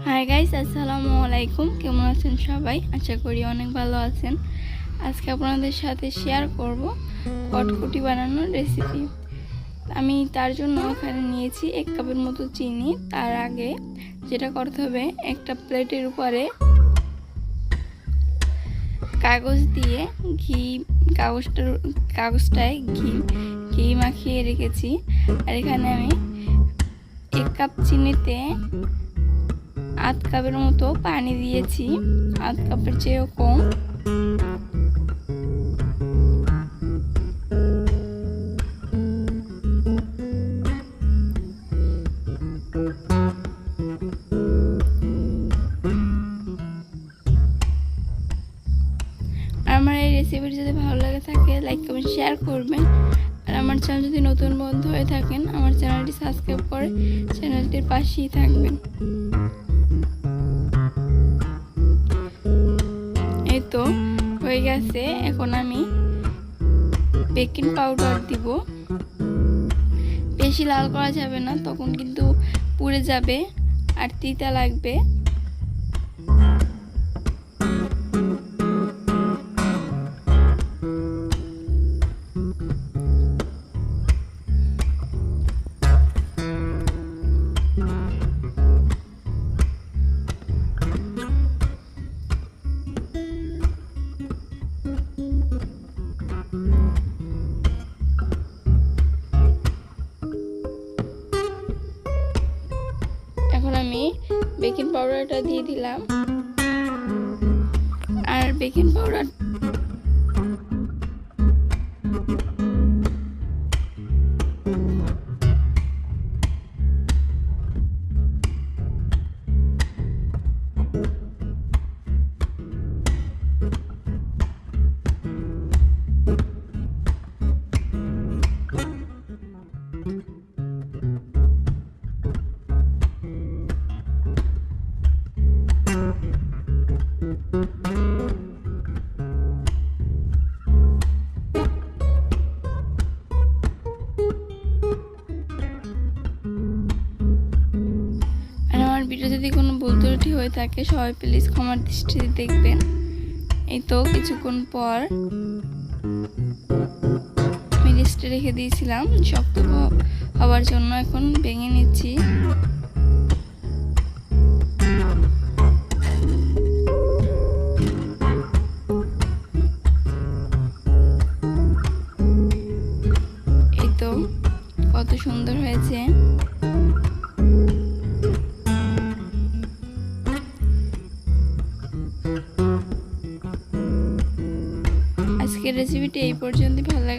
Hi guys, আসসালামু আলাইকুম। কেমন আছেন সবাই? আশা করি অনেক ভালো আছেন। আজকে আপনাদের সাথে শেয়ার করব কটকটি বানানোর রেসিপি। আমি তার জন্য এখানে নিয়েছি 1 কাপের মতো চিনি। তার আগে যেটা করতে হবে, একটা প্লেটের উপরে কাগজ দিয়ে কাগজটায় ঘি মাখিয়ে রেখেছি। আর এখানে আমি 1 কাপ চিনিতে আধ কাপের মতো পানি দিয়েছি, আধ কাপের চেয়েও কম। আমার এই রেসিপিটি যদি ভালো লাগে থাকে, লাইক কমেন্ট শেয়ার করবেন। আর আমার চ্যানেল যদি নতুন বন্ধু হয়ে থাকেন, আমার চ্যানেলটি সাবস্ক্রাইব করে চ্যানেলটির পাশেই থাকবেন। এই তো হয়ে গেছে। এখন আমি বেকিং পাউডার দিব। বেশি লাল করা যাবে না, তখন কিন্তু পুড়ে যাবে আর তিতা লাগবে। এখন আমি বেকিং পাউডারটা দিয়ে দিলাম। আর বেকিং পাউডার ভিডিও যদি কোনো ভুল ত্রুটি হয়ে থাকে, সবাই প্লিজ ক্ষমার দৃষ্টিতে দেখবেন। এই তো কিছুক্ষণ পর আমি রেস্টে রেখে দিয়েছিলাম শক্ত হওয়ার জন্য। এখন ভেঙে নিচ্ছি। এই তো কত সুন্দর হয়েছে। আজকের রেসিপিটি এই পর্যন্তই। ভালো লাগলো